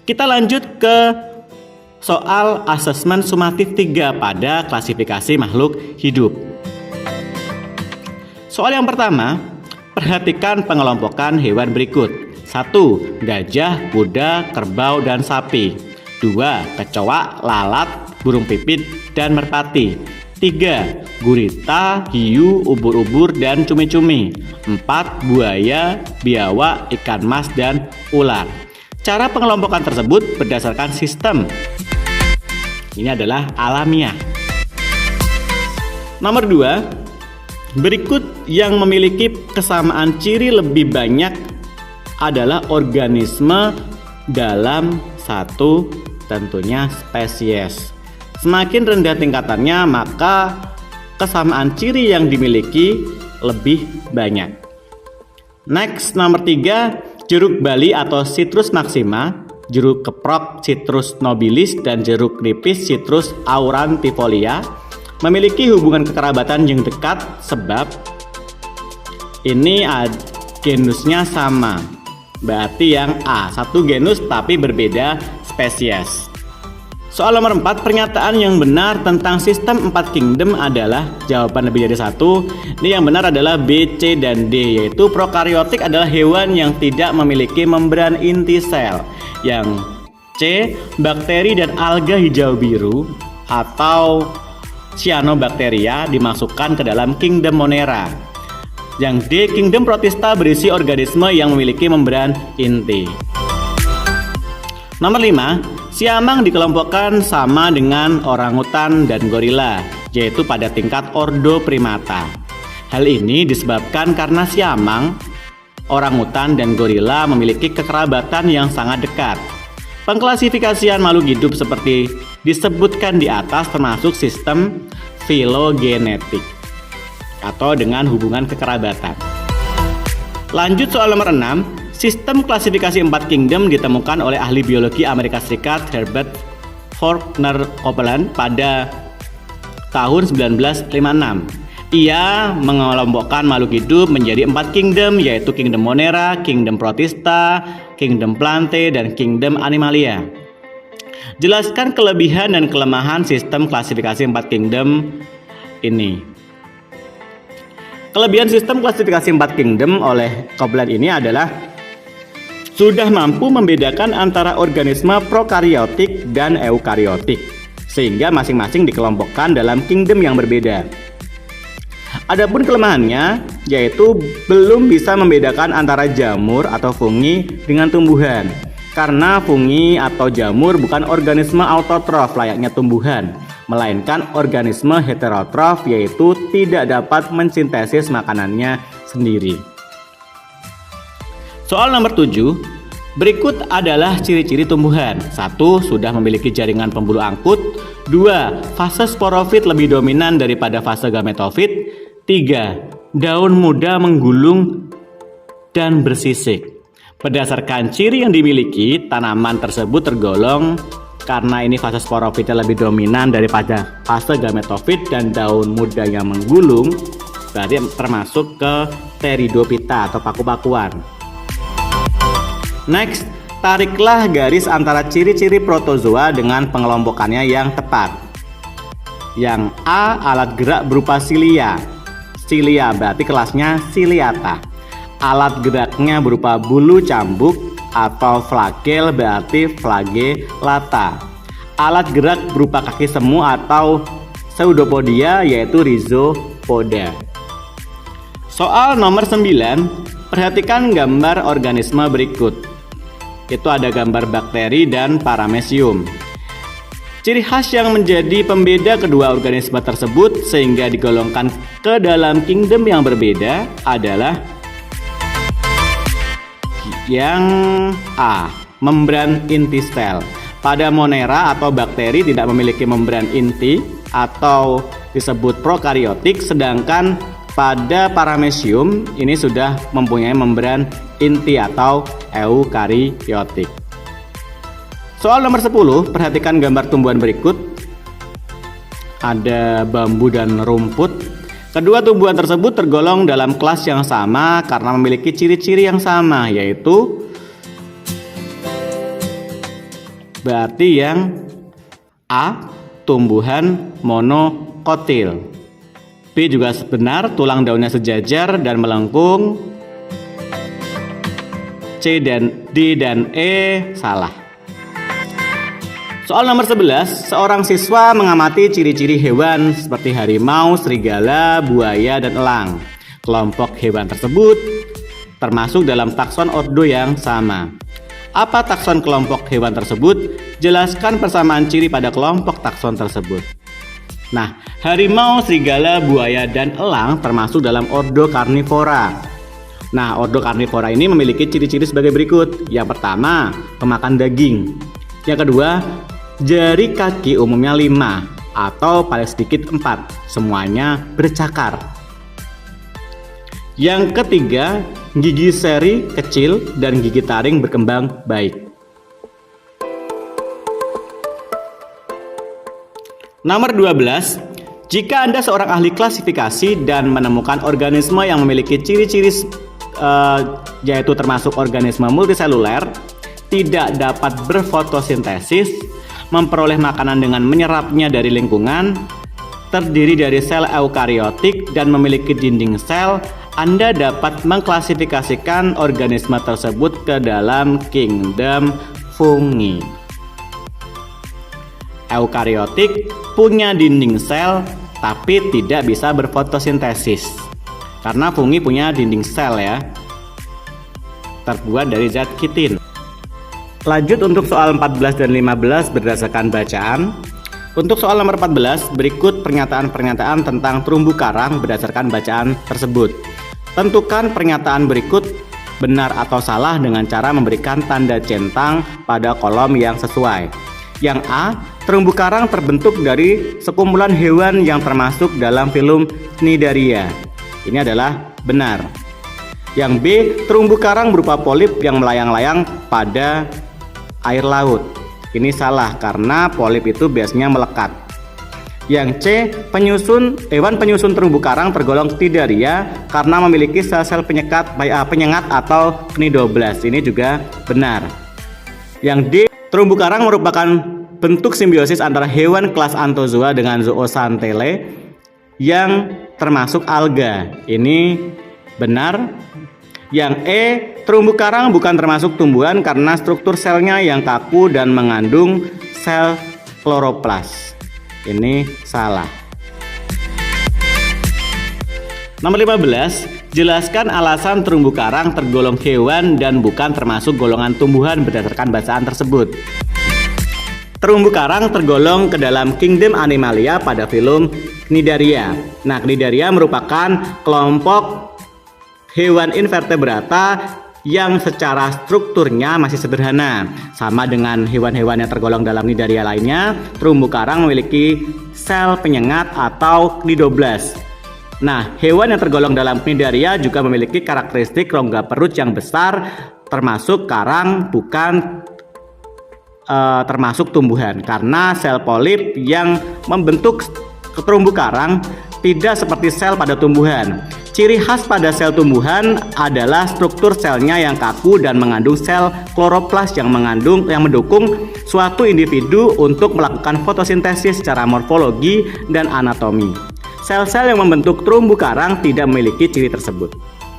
Kita lanjut ke soal asesmen sumatif 3 pada klasifikasi makhluk hidup. Soal yang pertama, perhatikan pengelompokan hewan berikut. 1. Gajah, kuda, kerbau, dan sapi. 2. Kecoa, lalat, burung pipit, dan merpati. 3. Gurita, hiu, ubur-ubur, dan cumi-cumi. 4. Buaya, biawak, ikan mas, dan ular. Cara pengelompokan tersebut berdasarkan sistem. Ini adalah alamiah. Nomor 2, berikut yang memiliki kesamaan ciri lebih banyak adalah organisme dalam satu tentunya spesies. Semakin rendah tingkatannya, maka kesamaan ciri yang dimiliki lebih banyak. Next, nomor 3, jeruk bali atau Citrus maxima, jeruk keprok Citrus nobilis, dan jeruk nipis Citrus aurantifolia memiliki hubungan kekerabatan yang dekat sebab ini genusnya sama. Berarti yang A, satu genus tapi berbeda spesies. Soal nomor 4, pernyataan yang benar tentang sistem 4 kingdom adalah jawaban lebih dari satu. Ini yang benar adalah B, C, dan D, yaitu prokariotik adalah hewan yang tidak memiliki membran inti sel. Yang C, bakteri dan alga hijau biru atau cyanobacteria dimasukkan ke dalam kingdom Monera. Yang D, kingdom Protista berisi organisme yang memiliki membran inti. Nomor 5, siamang dikelompokkan sama dengan orangutan dan gorila, yaitu pada tingkat ordo primata. Hal ini disebabkan karena siamang, orangutan, dan gorila memiliki kekerabatan yang sangat dekat. Pengklasifikasian makhluk hidup seperti disebutkan di atas termasuk sistem filogenetik atau dengan hubungan kekerabatan. Lanjut soal nomor 6, sistem klasifikasi 4 kingdom ditemukan oleh ahli biologi Amerika Serikat Herbert Faulkner Copeland pada tahun 1956. Ia mengelompokkan makhluk hidup menjadi 4 kingdom, yaitu kingdom Monera, kingdom Protista, kingdom Plantae, dan kingdom Animalia. Jelaskan kelebihan dan kelemahan sistem klasifikasi 4 kingdom ini. Kelebihan sistem klasifikasi 4 kingdom oleh Copeland ini adalah sudah mampu membedakan antara organisme prokariotik dan eukariotik, sehingga masing-masing dikelompokkan dalam kingdom yang berbeda. Adapun kelemahannya yaitu belum bisa membedakan antara jamur atau fungi dengan tumbuhan, karena fungi atau jamur bukan organisme autotrof layaknya tumbuhan, melainkan organisme heterotrof, yaitu tidak dapat mensintesis makanannya sendiri. Soal nomor 7, berikut adalah ciri-ciri tumbuhan. 1. Sudah memiliki jaringan pembuluh angkut. 2. Fase sporofit lebih dominan daripada fase gametofit. 3. Daun muda menggulung dan bersisik. Berdasarkan ciri yang dimiliki, tanaman tersebut tergolong karena ini fase sporofitnya lebih dominan daripada fase gametofit dan daun muda yang menggulung, berarti termasuk ke Pteridophyta atau paku-pakuan. Next, tariklah garis antara ciri-ciri protozoa dengan pengelompokannya yang tepat. Yang A, alat gerak berupa silia. Silia berarti kelasnya Ciliata. Alat geraknya berupa bulu cambuk atau flagel berarti Flagellata. Alat gerak berupa kaki semu atau Pseudopodia yaitu Rhizopoda. Soal nomor 9, perhatikan gambar organisme berikut. Itu ada gambar bakteri dan paramecium. Ciri khas yang menjadi pembeda kedua organisme tersebut sehingga digolongkan ke dalam kingdom yang berbeda adalah yang A, membran inti sel. Pada Monera atau bakteri tidak memiliki membran inti atau disebut prokariotik, sedangkan pada paramecium ini sudah mempunyai membran inti atau eukariotik. Soal nomor 10, perhatikan gambar tumbuhan berikut. Ada bambu dan rumput. Kedua tumbuhan tersebut tergolong dalam kelas yang sama karena memiliki ciri-ciri yang sama, yaitu Berarti yang A, tumbuhan monokotil. B juga benar, tulang daunnya sejajar dan melengkung. C dan D dan E salah. Soal nomor 11, seorang siswa mengamati ciri-ciri hewan seperti harimau, serigala, buaya, dan elang. Kelompok hewan tersebut termasuk dalam takson ordo yang sama. Apa takson kelompok hewan tersebut? Jelaskan persamaan ciri pada kelompok takson tersebut. Nah, harimau, serigala, buaya, dan elang termasuk dalam ordo karnivora. Nah, ordo karnivora ini memiliki ciri-ciri sebagai berikut. Yang pertama, pemakan daging. Yang kedua, jari kaki umumnya 5 atau paling sedikit 4, semuanya bercakar. Yang ketiga, gigi seri kecil dan gigi taring berkembang baik. Nomor 12, jika Anda seorang ahli klasifikasi dan menemukan organisme yang memiliki ciri-ciri yaitu termasuk organisme multiseluler, tidak dapat berfotosintesis, memperoleh makanan dengan menyerapnya dari lingkungan, terdiri dari sel eukariotik dan memiliki dinding sel, Anda dapat mengklasifikasikan organisme tersebut ke dalam kingdom fungi. Eukariotik punya dinding sel tapi tidak bisa berfotosintesis. Karena fungi punya dinding sel ya, terbuat dari zat kitin. Lanjut untuk soal 14 dan 15 berdasarkan bacaan. Untuk soal nomor 14, berikut pernyataan-pernyataan tentang terumbu karang berdasarkan bacaan tersebut. Tentukan pernyataan berikut benar atau salah dengan cara memberikan tanda centang pada kolom yang sesuai. Yang A, terumbu karang terbentuk dari sekumpulan hewan yang termasuk dalam filum Cnidaria. Ini adalah benar. Yang B, terumbu karang berupa polip yang melayang-layang pada air laut. Ini salah karena polip itu biasanya melekat. Yang C, hewan penyusun terumbu karang tergolong Cnidaria karena memiliki sel-sel penyengat atau cnidoblast. Ini juga benar. Yang D, terumbu karang merupakan bentuk simbiosis antara hewan kelas Anthozoa dengan Zooxanthellae yang termasuk alga. Ini benar. Yang E, terumbu karang bukan termasuk tumbuhan karena struktur selnya yang kaku dan mengandung sel kloroplas. Ini salah. Nomor 15, jelaskan alasan terumbu karang tergolong hewan dan bukan termasuk golongan tumbuhan berdasarkan bacaan tersebut. Terumbu karang tergolong ke dalam kingdom Animalia pada filum Cnidaria. Nah, Cnidaria merupakan kelompok hewan invertebrata yang secara strukturnya masih sederhana. Sama dengan hewan-hewan yang tergolong dalam Cnidaria lainnya, terumbu karang memiliki sel penyengat atau cnidoblast. Nah, hewan yang tergolong dalam Cnidaria juga memiliki karakteristik rongga perut yang besar, termasuk karang bukan termasuk tumbuhan karena sel polip yang membentuk terumbu karang tidak seperti sel pada tumbuhan. Ciri khas pada sel tumbuhan adalah struktur selnya yang kaku dan mengandung sel kloroplas yang mendukung suatu individu untuk melakukan fotosintesis secara morfologi dan anatomi. Sel-sel yang membentuk terumbu karang tidak memiliki ciri tersebut.